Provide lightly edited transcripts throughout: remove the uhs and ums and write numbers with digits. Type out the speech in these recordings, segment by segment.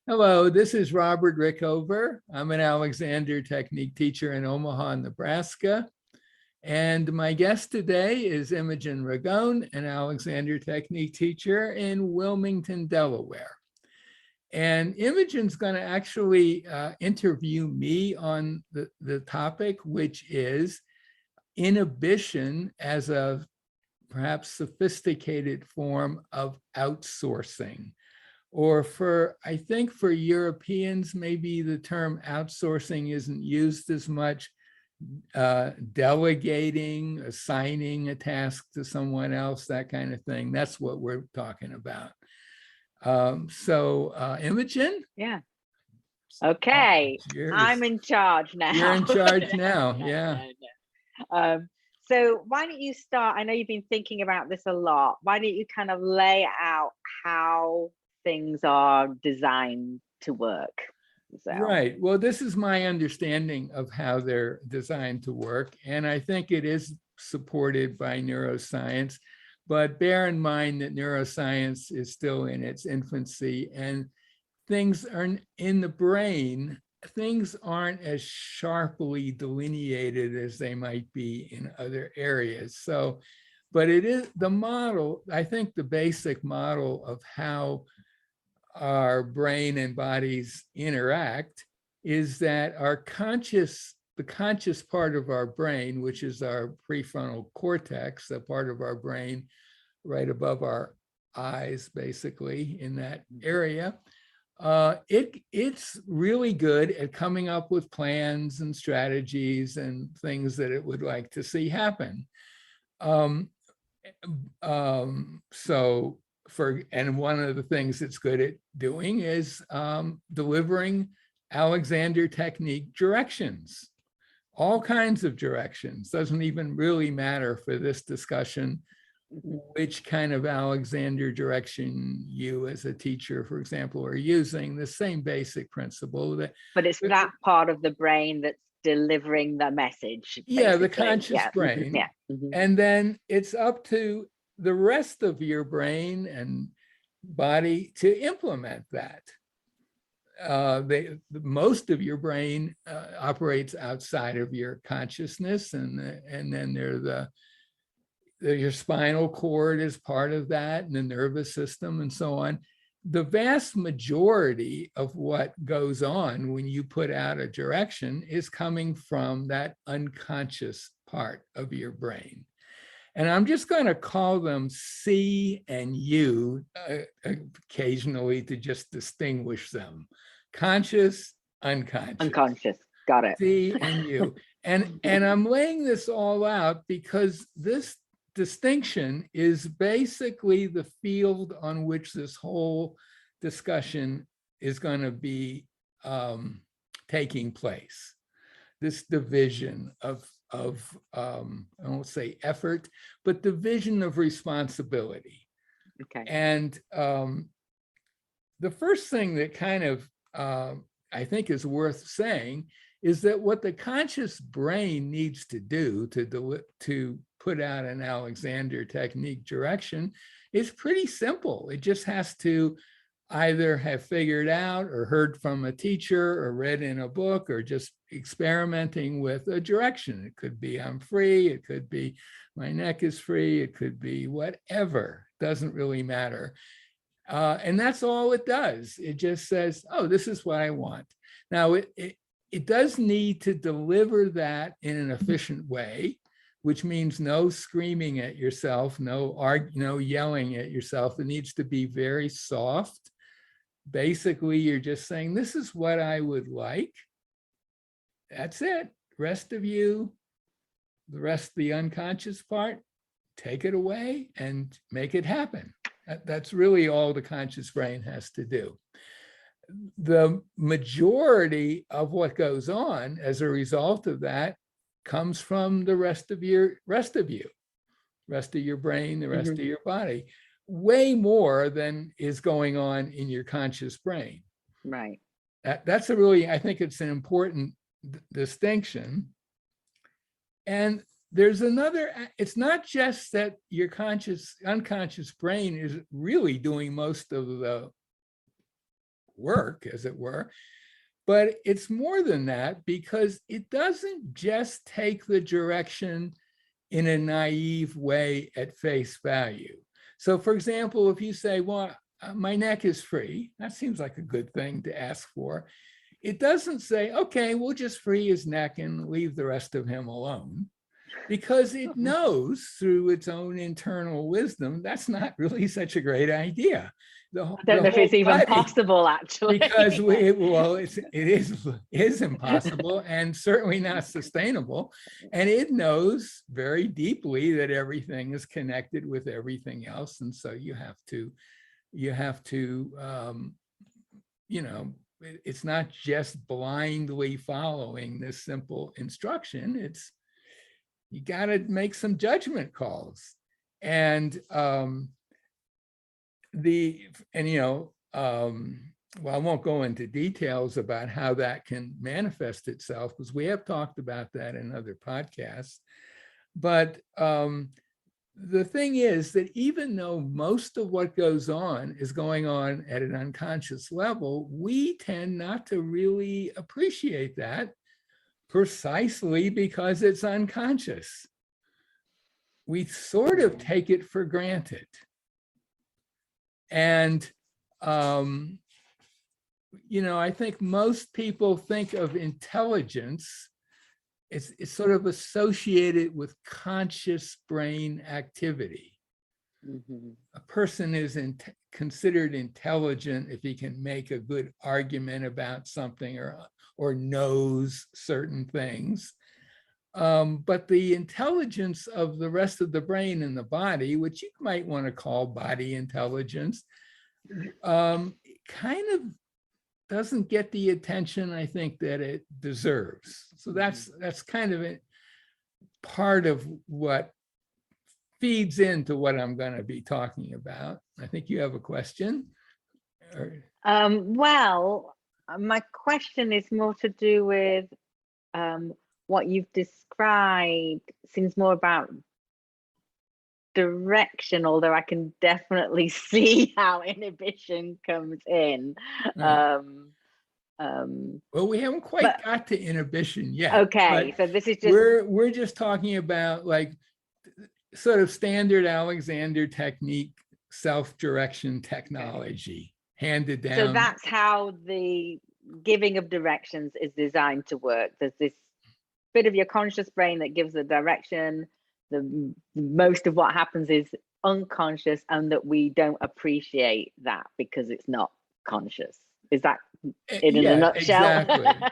Hello, this is Robert Rickover. I'm an Alexander Technique teacher in Omaha, Nebraska. And my guest today is Imogen Ragone, an Alexander Technique teacher in Wilmington, Delaware. And Imogen's going to actually interview me on the topic, which is inhibition as a perhaps sophisticated form of outsourcing. Or I think for Europeans, maybe the term outsourcing isn't used as much. Delegating, assigning a task to someone else, that kind of thing. That's what we're talking about. Imogen? Yeah. Okay. I'm in charge now. You're in charge now. Yeah. So why don't you start? I know you've been thinking about this a lot. Why don't you kind of lay out how things are designed to work? So. Right. Well, this is my understanding of how they're designed to work. And I think it is supported by neuroscience. But bear in mind that neuroscience is still in its infancy, and things are in the brain, things aren't as sharply delineated as they might be in other areas. So, but it is the model, I think the basic model of how our brain and bodies interact is that the conscious part of our brain, which is our prefrontal cortex, the part of our brain right above our eyes, basically in that area, it's really good at coming up with plans and strategies and things that it would like to see happen. And one of the things it's good at doing is delivering Alexander Technique directions, all kinds of directions. Doesn't even really matter for this discussion which kind of Alexander direction you as a teacher, for example, are using. The same basic principle. But it's that part of the brain that's delivering the message. Yeah, the conscious brain. Yeah. And then it's up to the rest of your brain and body to implement that. Most of your brain operates outside of your consciousness, and then your spinal cord is part of that, and the nervous system, and so on. The vast majority of what goes on when you put out a direction is coming from that unconscious part of your brain. And I'm just going to call them C and U occasionally to just distinguish them. Conscious, unconscious. Unconscious, got it. C and U. And I'm laying this all out because this distinction is basically the field on which this whole discussion is going to be taking place. This division of I won't say effort, but division of responsibility. Okay. And the first thing that kind of I think is worth saying is that what the conscious brain needs to do to put out an Alexander Technique direction is pretty simple. It just has to either have figured out or heard from a teacher or read in a book or just experimenting with a direction. It could be I'm free, it could be my neck is free, it could be whatever, doesn't really matter. And that's all it does. It just says, oh, this is what I want. Now, it does need to deliver that in an efficient way, which means no screaming at yourself, no yelling at yourself. It needs to be very soft. Basically, you're just saying, this is what I would like. That's it. Rest of you, the rest of the unconscious part, take it away and make it happen. That's really all the conscious brain has to do. The majority of what goes on as a result of that comes from the rest of your brain, the rest of your body, way more than is going on in your conscious brain. Right. That's I think it's an important distinction. And there's another, it's not just that your unconscious brain is really doing most of the work, as it were. But it's more than that, because it doesn't just take the direction in a naive way at face value. So for example, if you say, well, my neck is free, that seems like a good thing to ask for. It doesn't say, okay, we'll just free his neck and leave the rest of him alone, because it knows through its own internal wisdom that's not really such a great idea. I don't know if it's even possible, actually. Because it is impossible and certainly not sustainable. And it knows very deeply that everything is connected with everything else. And so you have to, it's not just blindly following this simple instruction. You got to make some judgment calls. And well, I won't go into details about how that can manifest itself, because we have talked about that in other podcasts. But the thing is that even though most of what goes on is going on at an unconscious level, we tend not to really appreciate that, precisely because it's unconscious. We sort of take it for granted. And, I think most people think of intelligence, it's sort of associated with conscious brain activity. Mm-hmm. A person is considered intelligent if he can make a good argument about something or knows certain things. But the intelligence of the rest of the brain and the body, which you might want to call body intelligence, kind of doesn't get the attention, I think, that it deserves. So that's kind of part of what feeds into what I'm going to be talking about. I think you have a question. Well, my question is more to do with what you've described. Seems more about direction, although I can definitely see how inhibition comes in. Well, we haven't quite got to inhibition yet. Okay, so this is just we're just talking about like sort of standard Alexander technique, self-direction technology handed down. So that's how the giving of directions is designed to work. There's this bit of your conscious brain that gives the direction. The most of what happens is unconscious, and that we don't appreciate that because it's not conscious. Is that in a nutshell?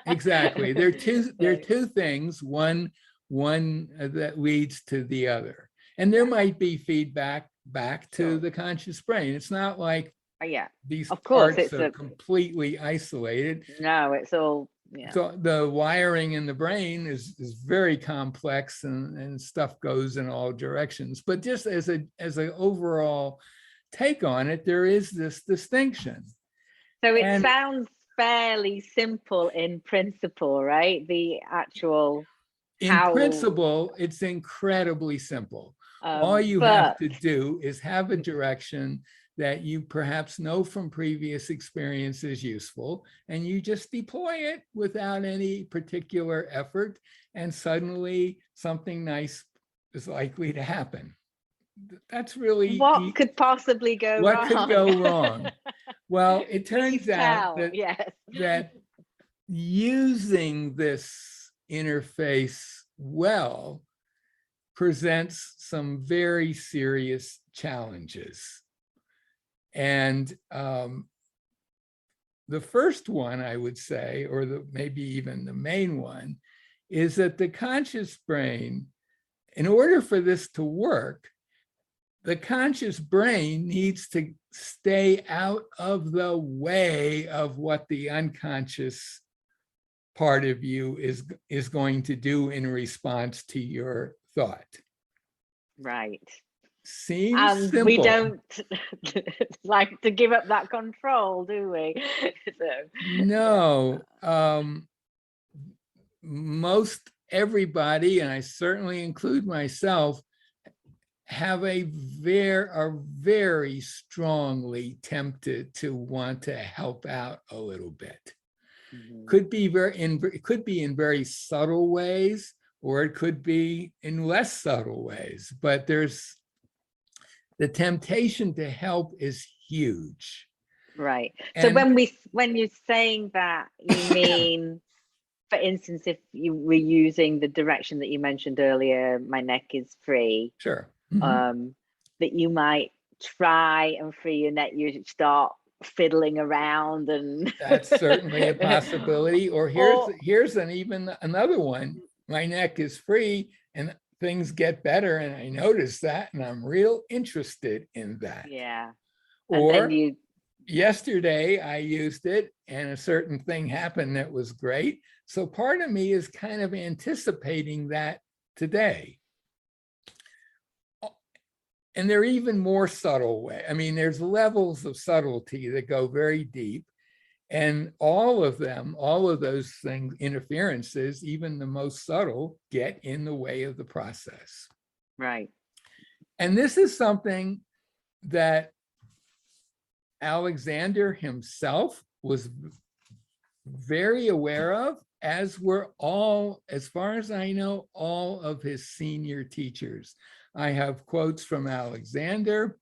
Exactly. There are two things, one that leads to the other. And there might be feedback back to the conscious brain. It's not like these parts are completely isolated. No, it's all So the wiring in the brain is very complex, and stuff goes in all directions. But just as an overall take on it, there is this distinction. So it sounds fairly simple in principle, right? The actual principle, it's incredibly simple. All you have to do is have a direction that you perhaps know from previous experience is useful, and you just deploy it without any particular effort, and suddenly something nice is likely to happen. That's really what could possibly go wrong. What could go wrong? Well, it turns out that using this interface well presents some very serious challenges. And the first one, I would say, or maybe even the main one, is that the conscious brain, in order for this to work, the conscious brain needs to stay out of the way of what the unconscious part of you is going to do in response to your thought. Right. Seems simple. We don't like to give up that control, do we? No. Most everybody, and I certainly include myself, are very strongly tempted to want to help out a little bit. Could be it could be in very subtle ways, or it could be in less subtle ways, but there's the temptation to help is huge. Right. So when you're saying that, you mean, for instance, if you were using the direction that you mentioned earlier, my neck is free. Sure. That you might try and free your neck, you start fiddling around, and that's certainly a possibility. Or here's even another one. My neck is free and things get better, and I notice that, and I'm real interested in that. Yeah. Or yesterday I used it and a certain thing happened that was great. So part of me is kind of anticipating that today. And there are even more subtle ways. I mean, there's levels of subtlety that go very deep. And all of those things, interferences, even the most subtle, get in the way of the process. Right. And this is something that Alexander himself was very aware of, as were all, as far as I know, all of his senior teachers. I have quotes from Alexander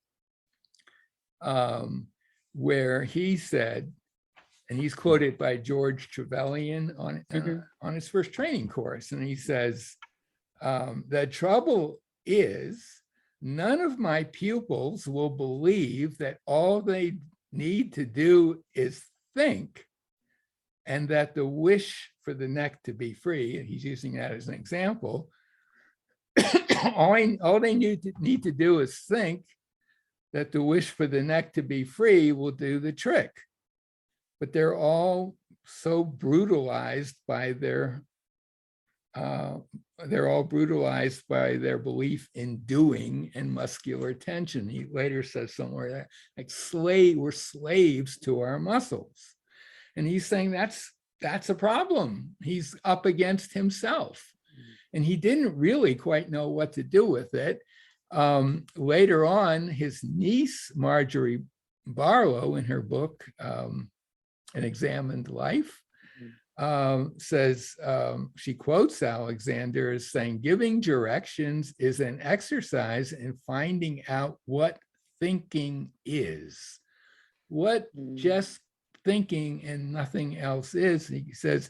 where he said, and he's quoted by George Trevelyan on his first training course, and he says, the trouble is none of my pupils will believe that all they need to do is think, and that the wish for the neck to be free, and he's using that as an example, all they need to do is think that the wish for the neck to be free will do the trick. But they're all so brutalized by their belief in doing and muscular tension. He later says somewhere that we're slaves to our muscles. And he's saying that's a problem. He's up against himself. And he didn't really quite know what to do with it. Later on, his niece, Marjorie Barlow, in her book, An Examined Life, says, she quotes Alexander as saying, giving directions is an exercise in finding out what thinking is, what just thinking and nothing else is. He says,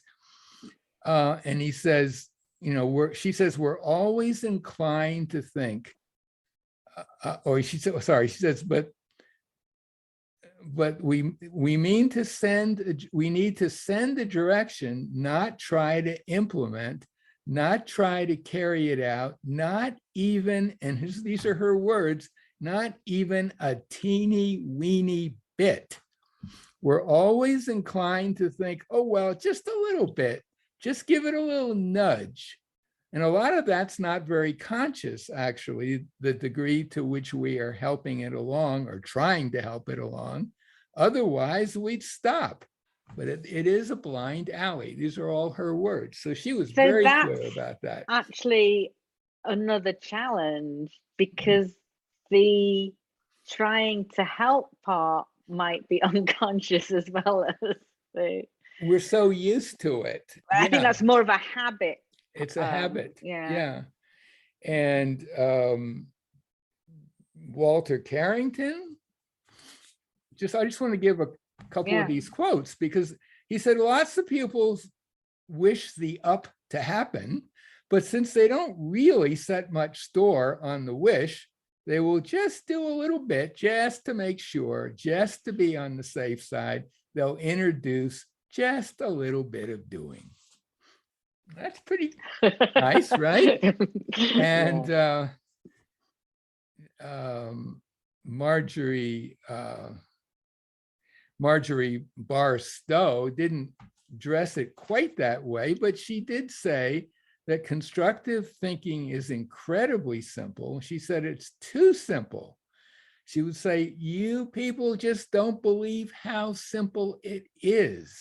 and he says, she says, we're always inclined to think, she says, but we need to send a direction, not try to implement, not try to carry it out, not even, and these are her words, not even a teeny weeny bit. We're always inclined to think, oh, well, just a little bit, just give it a little nudge. And a lot of that's not very conscious, actually, the degree to which we are helping it along or trying to help it along. Otherwise, we'd stop. But it is a blind alley. These are all her words. So she was very clear about that. Actually, another challenge, because the trying to help part might be unconscious as well as we're so used to it. I think that's more of a habit. It's a habit. Yeah. And Walter Carrington, I just want to give a couple of these quotes, because he said lots of pupils wish the up to happen, but since they don't really set much store on the wish, they will just do a little bit just to make sure, just to be on the safe side. They'll introduce just a little bit of doing. That's pretty nice, right? And Marjorie Barstow didn't dress it quite that way, but she did say that constructive thinking is incredibly simple. She said it's too simple. She would say, you people just don't believe how simple it is.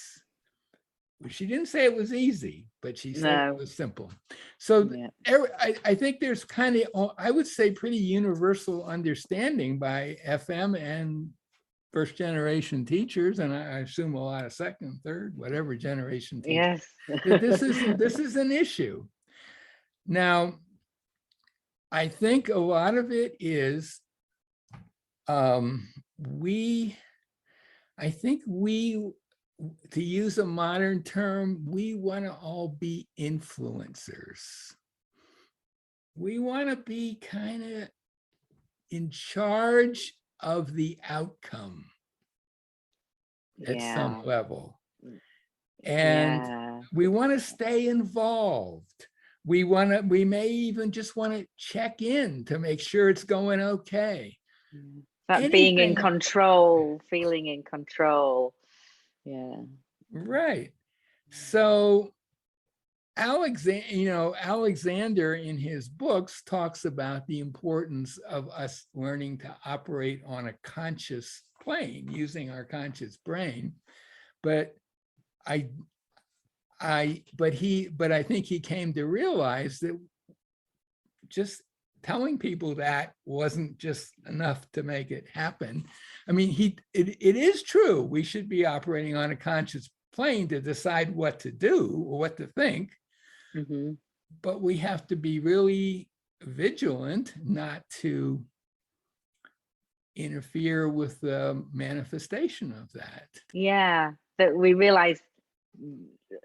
she didn't say it was easy, but she said it No. was simple. So Yeah. I think there's kind of, I would say, pretty universal understanding by FM and first generation teachers, and I assume a lot of second, third, whatever generation teachers, Yes. that this is an issue. Now, I think a lot of it is I think we, to use a modern term, we want to all be influencers. We want to be kind of in charge of the outcome at some level. And Yeah. we want to stay involved. We may even just want to check in to make sure it's going okay. That being in control, feeling in control. Yeah. Right. So Alexander in his books talks about the importance of us learning to operate on a conscious plane using our conscious brain. But I think he came to realize that just telling people that wasn't just enough to make it happen. I mean, it is true. We should be operating on a conscious plane to decide what to do or what to think. Mm-hmm. But we have to be really vigilant not to interfere with the manifestation of that. Yeah, that we realize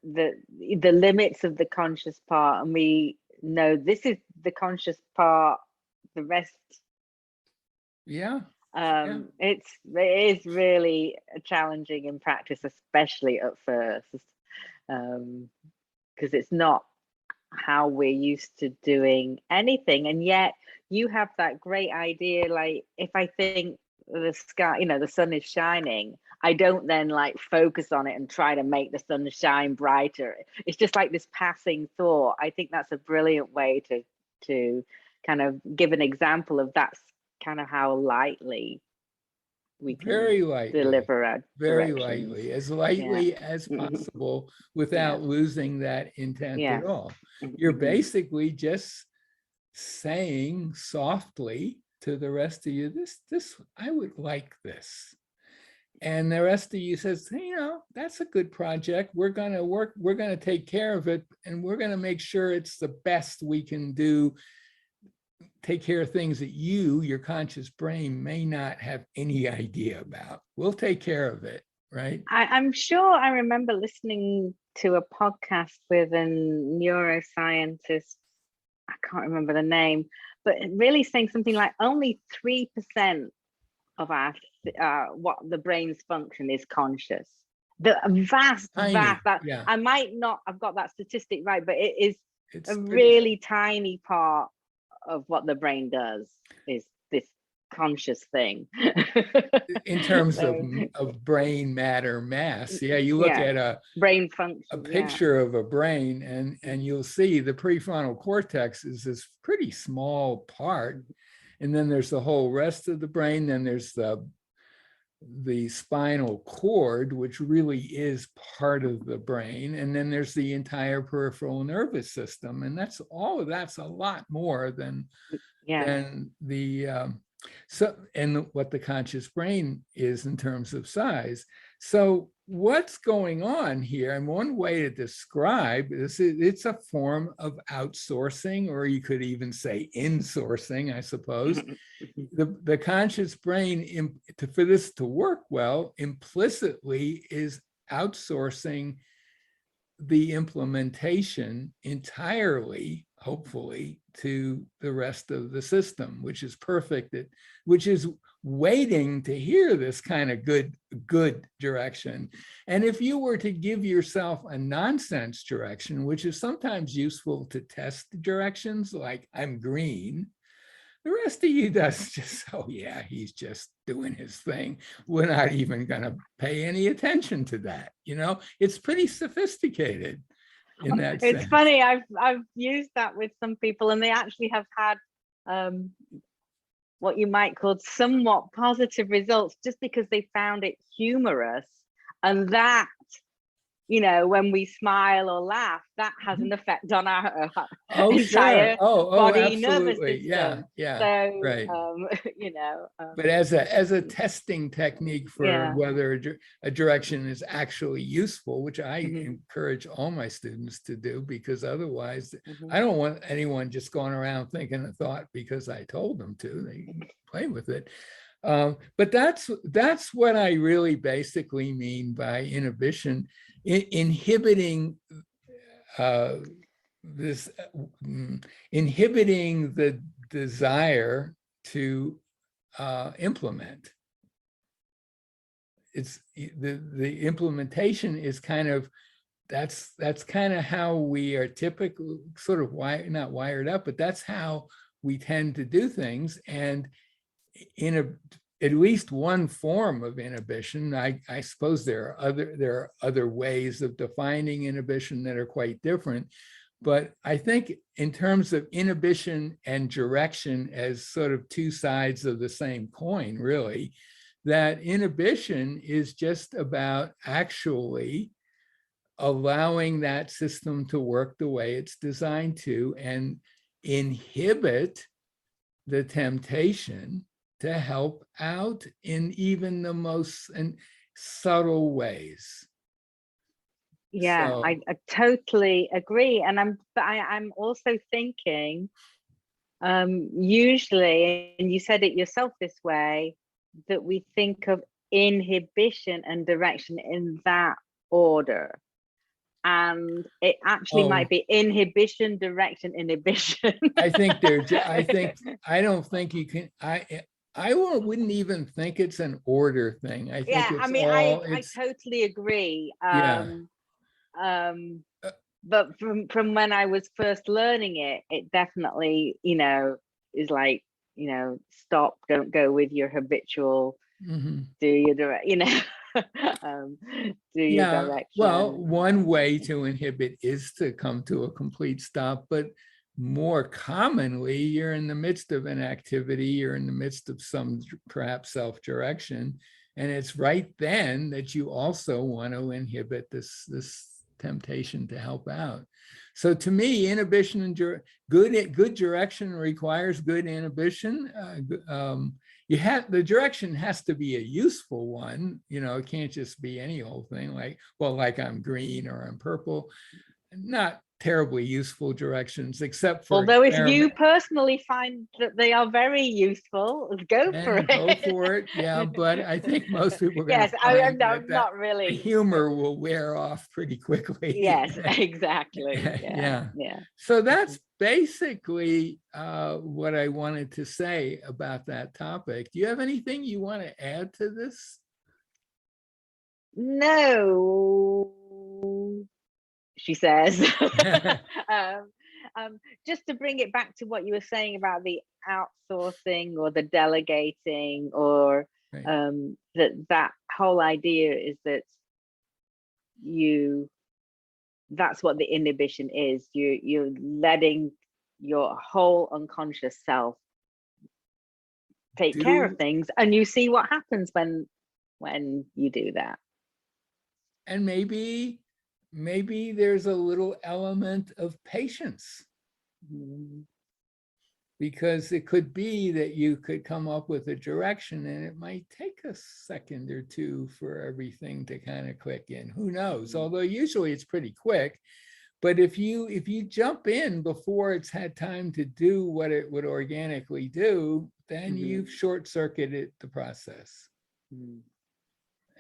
the limits of the conscious part, and we know this is the conscious part, the rest. Yeah. It is really challenging in practice, especially at first, because it's not how we're used to doing anything. And yet you have that great idea, like if I think the sky, the sun is shining, I don't then like focus on it and try to make the sun shine brighter. It's just like this passing thought. I think that's a brilliant way to kind of give an example of that's kind of how lightly we can deliver our lightly, as lightly as possible, without losing that intent at all. You're basically just saying softly to the rest of you, this I would like this. And the rest of you says, hey, that's a good project. We're going to take care of it, and we're going to make sure it's the best we can do. Take care of things that your conscious brain may not have any idea about. We'll take care of it, right? I'm sure I remember listening to a podcast with a neuroscientist, I can't remember the name, but really saying something like only 3% of our what the brain's function is conscious. The vast, I might not have got that statistic right, but it's a really tiny part of what the brain does is this conscious thing. In terms of brain matter mass. Yeah, you look at a brain function, a picture of a brain, and you'll see the prefrontal cortex is this pretty small part. And then there's the whole rest of the brain. Then there's the spinal cord, which really is part of the brain. And then there's the entire peripheral nervous system. And that's a lot more than the and what the conscious brain is in terms of size. So what's going on here? And one way to describe this is it's a form of outsourcing, or you could even say insourcing, I suppose. The conscious brain, for this to work well, implicitly is outsourcing the implementation entirely, hopefully, to the rest of the system, which is perfect, which is waiting to hear this kind of good direction. And if you were to give yourself a nonsense direction, which is sometimes useful to test directions, like I'm green, the rest of you does just, oh yeah, he's just doing his thing. We're not even going to pay any attention to that. It's pretty sophisticated in that sense. It's funny, I've used that with some people, and they actually have had what you might call somewhat positive results, just because they found it humorous, and that you know, when we smile or laugh, that has an effect on our Oh, sure. entire Oh, body nervous absolutely. Yeah, system. yeah, So, right. you know, But as a testing technique for yeah. whether a direction is actually useful, which I Mhm, encourage all my students to do, because otherwise mhm. I don't want anyone just going around thinking a thought because I told them to. They can play with it. But that's what I really basically mean by inhibition, inhibiting this inhibiting the desire to implement. It's the implementation is kind of, that's kind of how we are typically sort of not wired up, but that's how we tend to do things. And in at least one form of inhibition, I suppose there are other ways of defining inhibition that are quite different. But I think in terms of inhibition and direction as sort of two sides of the same coin, really, that inhibition is just about actually allowing that system to work the way it's designed to, and inhibit the temptation to help out in even the most subtle ways. Yeah, So, I totally agree. And I'm also thinking, usually, and you said it yourself this way, that we think of inhibition and direction in that order. And it actually might oh, be inhibition, direction, inhibition. I think I don't think you can, I wouldn't even think it's an order thing. I think Yeah, I it's mean, all, I totally agree. yeah. Uh, But from when I was first learning it, it definitely, you know, is like, you know, stop, don't go with your habitual, mhm. do your direct, you know, do your Yeah, well, direction. one way to inhibit is to come to a complete stop, but more commonly, you're in the midst of an activity, you're in the midst of some perhaps self-direction, and it's right then that you also want to inhibit this temptation to help out. So to me, inhibition and good direction requires good inhibition. The direction has to be a useful one. You know, it can't just be any old thing like, well, like I'm green or I'm purple. Not terribly useful directions, except for Although if you experiment. personally find that they are very useful, go for And go it. for it. Yeah, but I think most people are going Yes, to find I'm that not the really. humor will wear off pretty quickly. Yes, exactly. Yeah, Yeah. yeah. So Mhm. that's basically what I wanted to say about that topic. Do you have anything you want to add to this? No, she says. um, just to bring it back to what you were saying about the outsourcing or the delegating, or Right. that whole idea is that you that's what the inhibition is. You're letting your whole unconscious self take care of Do things, and you see what happens when you do that. and maybe there's a little element of patience, Mm. because it could be that you could come up with a direction and it might take a second or two for everything to kind of click in. Who knows? Although usually it's pretty quick. But if you jump in before it's had time to do what it would organically do, then Mhm. you've short-circuited the process. Mm.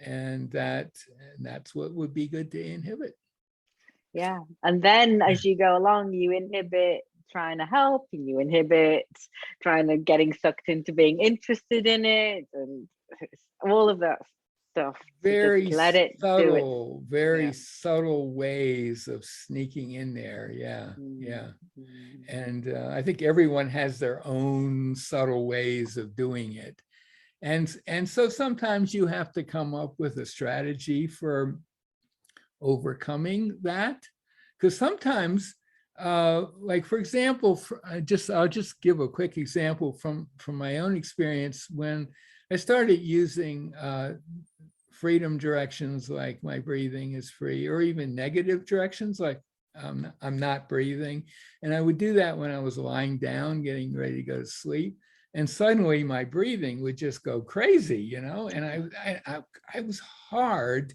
And that's what would be good to inhibit. Yeah, and then as you go along, you inhibit trying to help, and you inhibit trying to getting sucked into being interested in it, and all of that stuff, to just Very let it do it. very Yeah. subtle ways of sneaking in there. Yeah, Mm. yeah. Mm. And I think everyone has their own subtle ways of doing it. And so sometimes you have to come up with a strategy for overcoming that. Because sometimes, like for example, I'll just give a quick example from my own experience when I started using freedom directions like my breathing is free, or even negative directions like I'm not breathing. And I would do that when I was lying down, getting ready to go to sleep. And suddenly my breathing would just go crazy, you know, and I was hard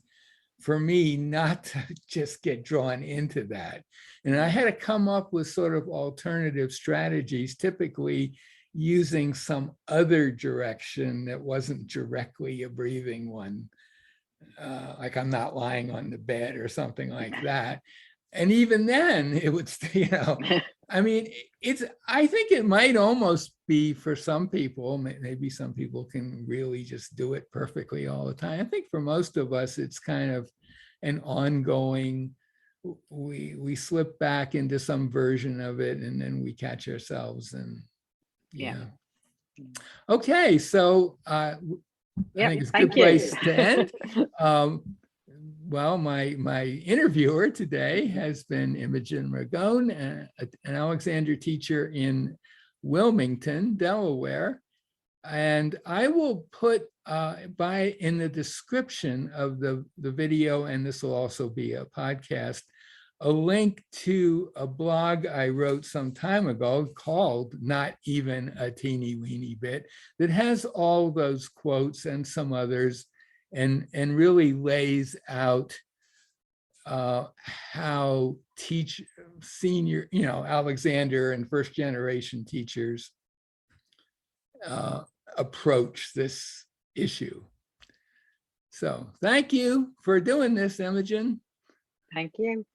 for me not to just get drawn into that. And I had to come up with sort of alternative strategies, typically using some other direction that wasn't directly a breathing one. Like I'm not lying on the bed or something like that. And even then it would, you know, I mean, I think it might almost be for some people, maybe some people can really just do it perfectly all the time. I think for most of us, it's kind of an ongoing, we slip back into some version of it and then we catch ourselves and yeah. Okay, so I think it's a good place to end. Well, my interviewer today has been Imogen Ragone, an Alexander teacher in Wilmington, Delaware. And I will put in the description of the video, and this will also be a podcast, a link to a blog I wrote some time ago called Not Even a Teeny Weeny Bit, that has all those quotes and some others, and really lays out how senior, you know, Alexander and first generation teachers approach this issue. So thank you for doing this, Imogen. Thank you.